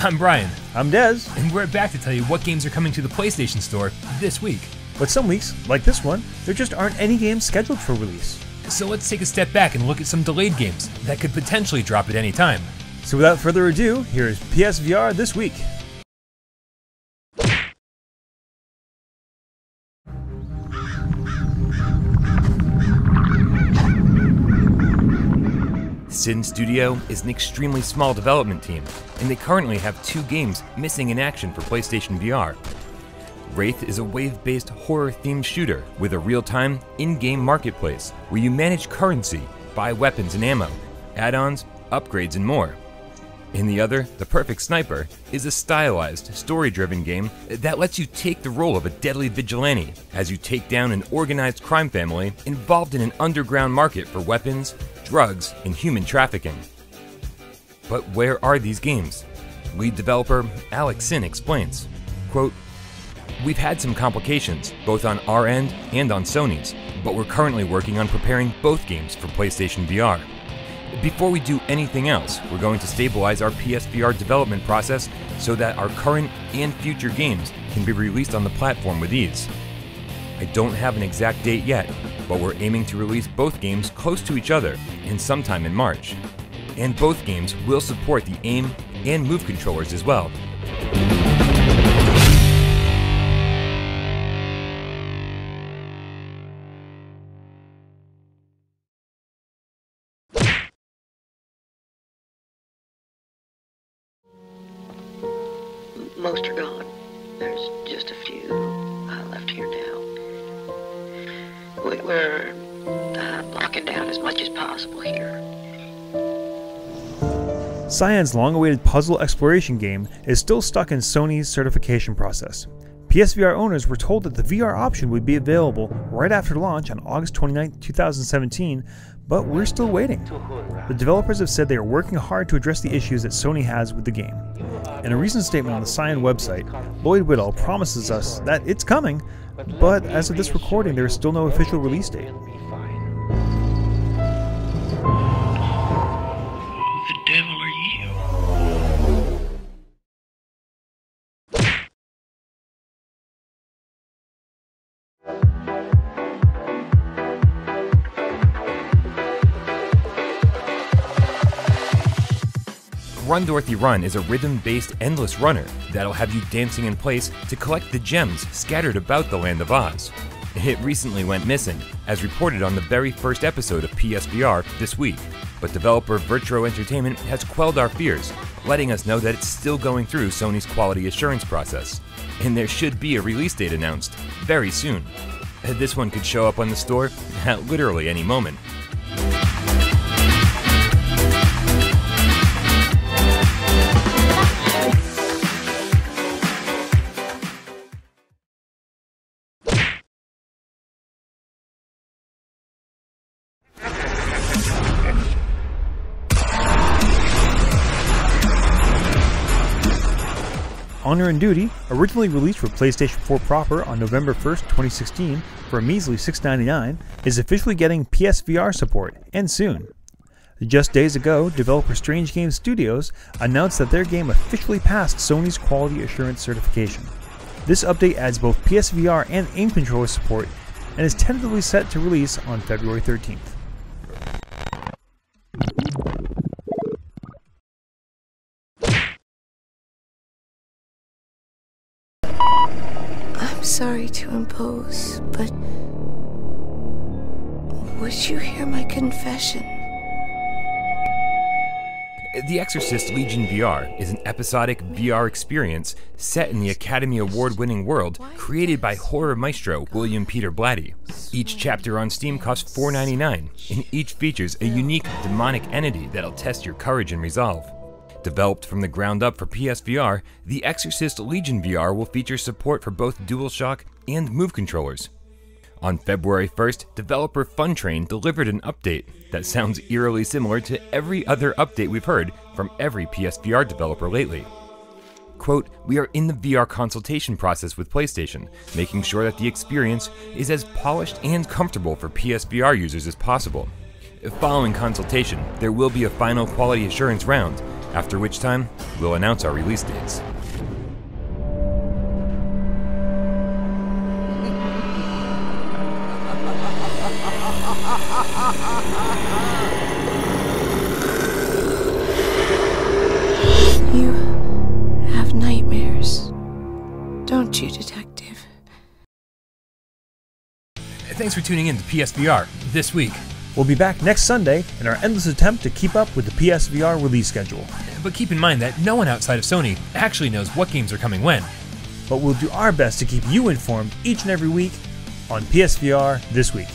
I'm Brian. I'm Dez. And we're back to tell you what games are coming to the PlayStation Store this week. But some weeks, like this one, there just aren't any games scheduled for release. So let's take a step back and look at some delayed games that could potentially drop at any time. So without further ado, here is PSVR This Week. Sin Studio is an extremely small development team, and they currently have 2 games missing in action for PlayStation VR. Wraith is a wave-based horror-themed shooter with a real-time, in-game marketplace where you manage currency, buy weapons and ammo, add-ons, upgrades, and more. In the other, The Perfect Sniper is a stylized, story-driven game that lets you take the role of a deadly vigilante as you take down an organized crime family involved in an underground market for weapons, drugs, and human trafficking. But where are these games? Lead developer Alex Sin explains, quote, "We've had some complications, both on our end and on Sony's, but we're currently working on preparing both games for PlayStation VR. Before we do anything else, we're going to stabilize our PSVR development process so that our current and future games can be released on the platform with ease. I don't have an exact date yet, but we're aiming to release both games close to each other in sometime in March. And both games will support the aim and move controllers as well." Most are gone. There's just a few left here now. We're locking down as much as possible here. Cyan's long-awaited puzzle exploration game is still stuck in Sony's certification process. PSVR owners were told that the VR option would be available right after launch on August 29, 2017, but we're still waiting. The developers have said they are working hard to address the issues that Sony has with the game. In a recent statement on the Cyan website, Lloyd Whittle promises us that it's coming, but as of this recording, there is still no official release date. The devil are you? Run Dorothy Run is a rhythm-based endless runner that'll have you dancing in place to collect the gems scattered about the Land of Oz. It recently went missing, as reported on the very first episode of PSVR This Week, but developer Virtro Entertainment has quelled our fears, letting us know that it's still going through Sony's quality assurance process, and there should be a release date announced very soon. This one could show up on the store at literally any moment. Honor and Duty, originally released for PlayStation 4 proper on November 1st, 2016 for a measly $6.99, is officially getting PSVR support, and soon. Just days ago, developer Strange Games Studios announced that their game officially passed Sony's quality assurance certification. This update adds both PSVR and aim controller support and is tentatively set to release on February 13th. I'm sorry to impose, but would you hear my confession? The Exorcist Legion VR is an episodic VR experience set in the Academy Award-winning world created by horror maestro William Peter Blatty. Each chapter on Steam costs $4.99, and each features a unique demonic entity that'll test your courage and resolve. Developed from the ground up for PSVR, The Exorcist Legion VR will feature support for both DualShock and Move controllers. On February 1st, developer Funtrain delivered an update that sounds eerily similar to every other update we've heard from every PSVR developer lately. Quote, "We are in the VR consultation process with PlayStation, making sure that the experience is as polished and comfortable for PSVR users as possible. Following consultation, there will be a final quality assurance round, after which time we'll announce our release dates. You have nightmares, don't you, Detective? Thanks for tuning in to PSVR this week. We'll be back next Sunday in our endless attempt to keep up with the PSVR release schedule. But keep in mind that no one outside of Sony actually knows what games are coming when. But we'll do our best to keep you informed each and every week on PSVR This Week.